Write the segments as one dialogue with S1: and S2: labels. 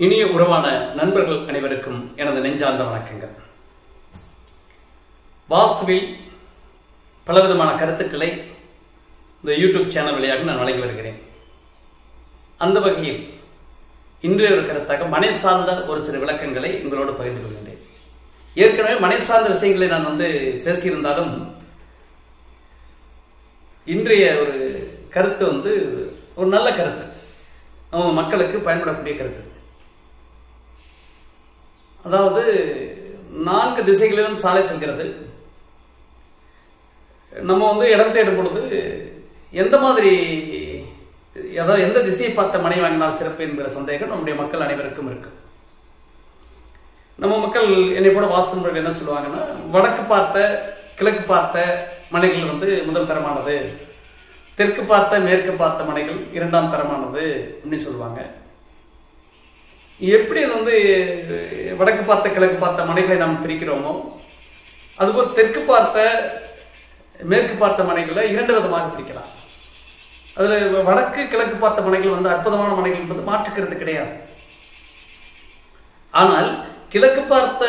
S1: இனிய உறவான நண்பர்கள் அனைவருக்கும் எனது நெஞ்சார்ந்த வணக்கங்கள். வாஸ்துவில் பலவிதமான கருத்துக்களை இந்த யூடியூப் சேனல் வழியாக நான் வழங்கி வருகிறேன். அந்த வகையில் இன்றைய ஒரு கருத்தாக மனை சார்ந்த ஒரு சில விளக்கங்களை உங்களோடு பகிர்ந்து கொள்கின்றேன். ஏற்கனவே மனை சார்ந்த விஷயங்களை நான் பேசியிருந்தாலும் இன்றைய ஒரு கருத்து ஒரு நல்ல கருத்து, நம்ம மக்களுக்கு பயன்படக்கூடிய கருத்து. அதாவது 4 திசைகளிலும் சாலை செல்கிறது. நம்ம இடம் தேடும் பொழுது எந்த மாதிரி, அதாவது எந்த திசையை பார்த்த மனை வாங்கினால் சிறப்பு என்கிற சந்தேகம் நம்முடைய மக்கள் அனைவருக்கும் இருக்கு. நம்ம மக்கள் என்னை போல வாஸ்து முறைகள் என்ன சொல்லுவாங்கன்னா, வடக்கு பார்த்த கிழக்கு பார்த்த மனைகள் முதல் தரமானது, தெற்கு பார்த்த மேற்கு பார்த்த மனைகள் 2ஆம் தரமானது அப்படின்னு சொல்லுவாங்க. எப்படி வடக்கு பார்த்த கிழக்கு பார்த்த மனைகளை நாம் பிரிக்கிறோமோ, அதுபோல் தெற்கு பார்த்த மேற்கு பார்த்த மனைகளை 2 விதமாக பிரிக்கலாம். அதுல வடக்கு கிழக்கு பார்த்த மனைகள் அற்புதமான மனைகள் என்பது மாற்றுக்கிறது கிடையாது. ஆனால் கிழக்கு பார்த்த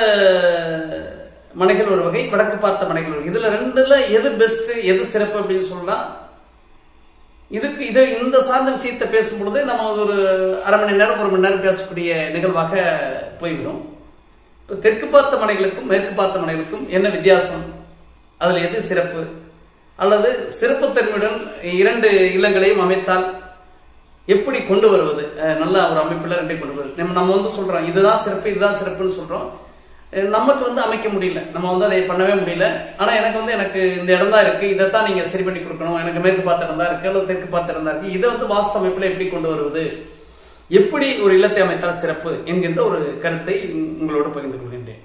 S1: மனைகள் ஒரு வகை, வடக்கு பார்த்த மனைகள் ஒரு, இதுல 2ல எது பெஸ்ட், எது சிறப்பு அப்படின்னு சொல்லலாம். இந்த சார்ந்த விஷயத்தை பேசும்பொழுது நம்ம ஒரு அரை மணி நேரம் 1 மணி நேரம் பேசக்கூடிய நிகழ்வாக போய்விடும். இப்போ தெற்கு பார்த்த மனைகளுக்கும் மேற்கு பார்த்த மனைகளுக்கும் என்ன வித்தியாசம், அதுல எது சிறப்பு, அல்லது சிறப்புத்தன்மையுடன் 2 இல்லங்களையும் அமைத்தால் எப்படி கொண்டு வருவது, நல்ல ஒரு அமைப்புல 2 கொண்டு வருவது. நம்ம சொல்றோம் இதுதான் சிறப்பு இதுதான் சிறப்புன்னு சொல்றோம், நமக்கு அமைக்க முடியல, நம்ம அதை பண்ணவே முடியல. ஆனா எனக்கு இந்த இடம் தான் இருக்கு, இதைத்தான் நீங்க சரி பண்ணி கொடுக்கணும், எனக்கு மேற்கு பார்த்த இடம் தான் இருக்கு அல்லது தெற்கு பார்த்த இடம் தான் இருக்கு, இதை வாஸ்து அமைப்புல எப்படி கொண்டு வருவது, எப்படி ஒரு இல்லத்தை அமைத்தால் சிறப்பு என்கின்ற ஒரு கருத்தை உங்களோடு பகிர்ந்து கொள்கின்றேன்.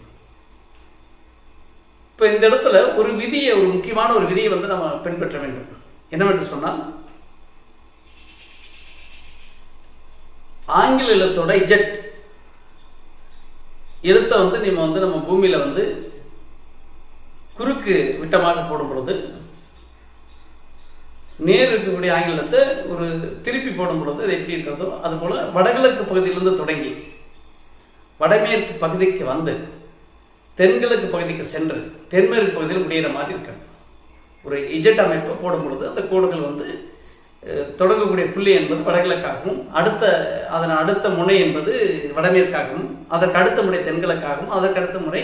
S1: இப்ப இந்த இடத்துல ஒரு விதியை, ஒரு முக்கியமான ஒரு விதியை நம்ம பின்பற்ற வேண்டும். என்னவென்று சொன்னால், ஆங்கில எழுத்தோட இஜெட் எழுத்தை நம்ம பூமியில குறுக்கு விட்டமாக போடும் பொழுது, நேர் இருக்கக்கூடிய ஆங்கிலத்தை ஒரு திருப்பி போடும் பொழுது அது எப்படி இருக்கிறதோ, அது போல வடகிழக்கு பகுதியிலிருந்து தொடங்கி வடமேற்கு பகுதிக்கு வந்து தென்கிழக்கு பகுதிக்கு சென்று தென்மேற்கு பகுதியில் முடிகிற மாதிரி இருக்கணும். ஒரு இஜெட் அமைப்பை போடும் பொழுது அந்த கோடுகள் தொடங்கக்கூடிய புள்ளி என்பது வடகிழக்காகவும், அதன் அடுத்த முனை என்பது வடமேற்காகவும், அதற்கு அடுத்த முறை தென்கிழக்காகவும், அதற்கு அடுத்த முறை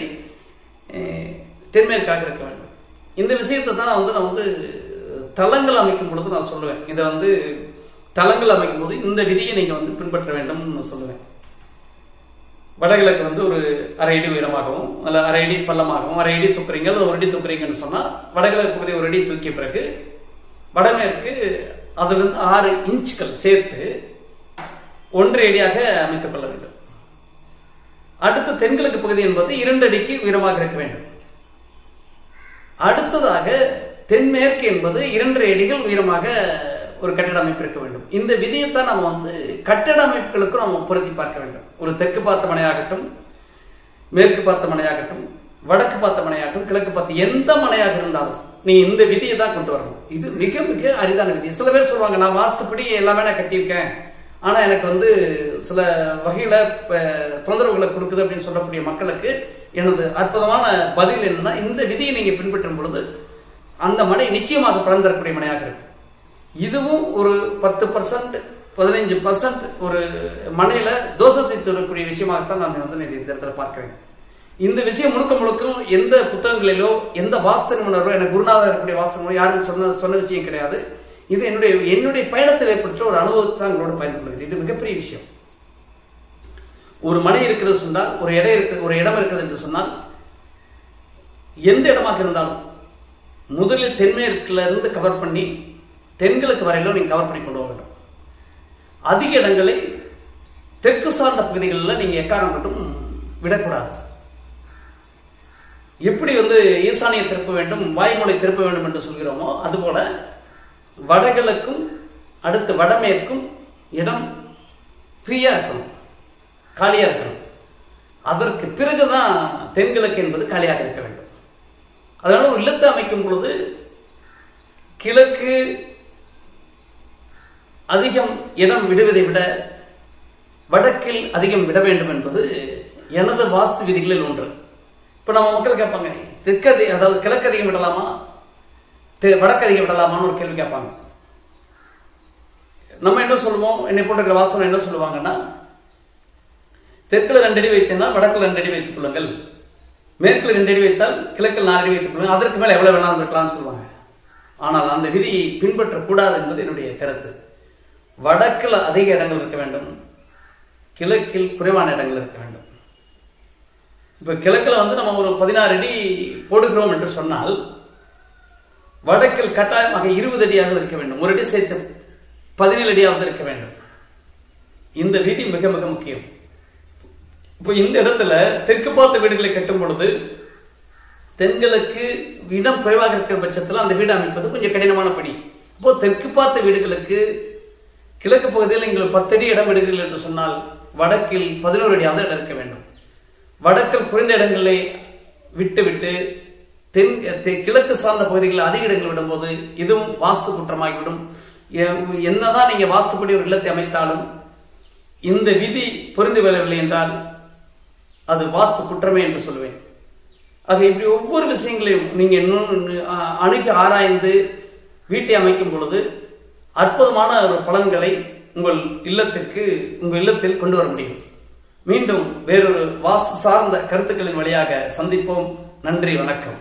S1: தென்மேற்காக இருக்க வேண்டும். இந்த விஷயத்தை தான் நான் தளங்கள் அமைக்கும் பொழுது நான் சொல்லுவேன். இதை தளங்கள் அமைக்கும் போது இந்த விதியை நீங்க பின்பற்ற வேண்டும் சொல்லுவேன். வடகிழக்கு ஒரு அரை அடி உயரமாகவும் அல்ல அரை அடி பள்ளமாகவும், அரை அடி தூக்குறீங்க அல்லது 1 அடி தூக்குறீங்கன்னு சொன்னா வடகிழக்கு பகுதி 1 அடி தூக்கிய பிறகு வடமேற்கு அதிலிருந்து 6 இன்ச்சுகள் சேர்த்து 1.5 அடியாக அமைத்துக் கொள்ள வேண்டும். அடுத்த தென்கிழக்கு பகுதி என்பது 2 அடிக்கு உயரமாக இருக்க வேண்டும். அடுத்ததாக தென்மேற்கு என்பது 2.5 அடிகள் உயரமாக ஒரு கட்டிட அமைப்பு இருக்க வேண்டும். இந்த விதியைத்தான் நம்ம கட்டிட அமைப்புகளுக்கும் நம்ம பொருத்தி பார்க்க வேண்டும். ஒரு தெற்கு பார்த்த மனையாகட்டும், மேற்கு பார்த்த மனையாகட்டும், வடக்கு பார்த்த மனையாகட்டும், கிழக்கு பார்த்த எந்த மனையாக இருந்தாலும் நீ இந்த விதியை தான் கொண்டு வரணும். இது மிக மிக அரிதான விதி. சில பேர் சொல்லுவாங்க, நான் வாஸ்துப்படி எல்லாமே நான் கட்டியிருக்கேன், ஆனா எனக்கு சில வகையில தொந்தரவுகளை கொடுக்குது அப்படின்னு சொல்லக்கூடிய மக்களுக்கு எனது அற்புதமான பதில் என்னன்னா, இந்த விதியை நீங்க பின்பற்றும் பொழுது அந்த மனை நிச்சயமாக பலன் தரக்கூடிய மனையாக இருக்கு. இதுவும் ஒரு 10% 15% ஒரு மனையில தோஷத்தை தொடரக்கூடிய விஷயமாகத்தான் நான் இந்த இடத்துல பார்க்கிறேன். இந்த விஷயம் முழுக்க எந்த புத்தகங்களிலோ எந்த வாஸ்து நிபுணரோ, எனக்கு குருநாதர் இருக்கக்கூடிய வாஸ்து நிபுணர் யாரும் சொன்ன விஷயம் கிடையாது. இது என்னுடைய பயணத்தில் ஏற்பட்ட ஒரு அனுபவத்தை தான் உங்களோட பயந்து கொள்கிறது. இது மிகப்பெரிய விஷயம். ஒரு மனை இருக்கிறது சொன்னால், ஒரு இடம் இருக்கிறது என்று சொன்னால், எந்த இடமாக இருந்தாலும் முதலில் தென்மேற்குல இருந்து கவர் பண்ணி தென்கிழக்கு வரையிலும் நீங்க கவர் பண்ணி கொண்டு வர வேண்டும். அதிக இடங்களை தெற்கு சார்ந்த பகுதிகளில் நீங்க எக்காரணம் மட்டும் விடக்கூடாது. எப்படி ஈசானியை திருப்ப வேண்டும், வாய்மொழி திருப்ப வேண்டும் என்று சொல்கிறோமோ, அதுபோல வடகிழக்கும் அடுத்து வடமேற்கும் இடம் ஃப்ரீயா இருக்கணும், காலியா இருக்கணும். அதற்கு பிறகுதான் தென்கிழக்கு என்பது காலியாக இருக்க வேண்டும். அதனால ஒரு இல்லத்தை அமைக்கும் பொழுது கிழக்கு அதிகம் இடம் விடுவதை விட வடக்கில் அதிகம் விட வேண்டும் என்பது எனது வாஸ்து விதிகளில் ஒன்று. இப்ப நம்ம மக்கள் கேட்பாங்க, தெற்கு அதாவது கிழக்கு அதிகம் விடலாமா, வடக்கு அதிகம் விடலாமான்னு ஒரு கேள்வி கேட்பாங்க. நம்ம என்ன சொல்லுவோம், என்னை போட்டிருக்கிற வாஸ்தவம் என்ன சொல்லுவாங்கன்னா, தெற்குல 2 அடி வைத்தேன்னா வடக்குல 2 அடி வைத்துக் கொள்ளுங்கள், மேற்குல 2 அடி வைத்தால் கிழக்கில் 4 அடி வைத்துக் கொள்ளுங்கள், அதற்கு மேல எவ்வளவு வேணாலும் இருக்கலாம்னு சொல்லுவாங்க. ஆனால் அந்த விதியை பின்பற்றக்கூடாது என்பது என்னுடைய கருத்து. வடக்கில் அதிக இடங்கள் இருக்க வேண்டும், கிழக்கில் குறைவான இடங்கள் இருக்க வேண்டும். இப்ப கிழக்குல நம்ம ஒரு 16 அடி போடுகிறோம் என்று சொன்னால் வடக்கில் கட்டாயமாக 20 அடியாக இருக்க வேண்டும், ஒரு அடி சேர்த்து 17 அடியாவது இருக்க வேண்டும். இந்த விதி மிக மிக முக்கியம். இப்போ இந்த இடத்துல தெற்கு பார்த்த வீடுகளை கட்டும் பொழுது தென்கிழக்கு இடம் குறைவாக இருக்கிற பட்சத்தில் அந்த வீடு அமைப்பது கொஞ்சம் கடினமான பணி. இப்போ தெற்கு பார்த்த வீடுகளுக்கு கிழக்கு பகுதியில் நீங்கள் 10 அடி இடம் விடுகிறீர்கள் என்று சொன்னால் வடக்கில் 11 அடியாவது இடம் இருக்க வேண்டும். வடக்கில் குறைந்த இடங்களை விட்டு கிழக்கு சார்ந்த பகுதிகளில் அதிக இடங்கள் விடும்போது இதுவும் வாஸ்து குற்றமாகிவிடும். என்னதான் நீங்க வாஸ்துப்படி ஒரு இல்லத்தை அமைத்தாலும் இந்த விதி புரிந்து கொள்ளவில்லை என்றால் அது வாஸ்து குற்றமே என்று சொல்லுவேன். ஆக இப்படி ஒவ்வொரு விஷயங்களையும் நீங்க அணுகி ஆராய்ந்து வீட்டை அமைக்கும் பொழுது அற்புதமான ஒரு பலன்களை உங்கள் இல்லத்தில் கொண்டு வர முடியும். மீண்டும் வேறொரு வாஸ்து சார்ந்த கருத்துக்களின் வழியாக சந்திப்போம். நன்றி, வணக்கம்.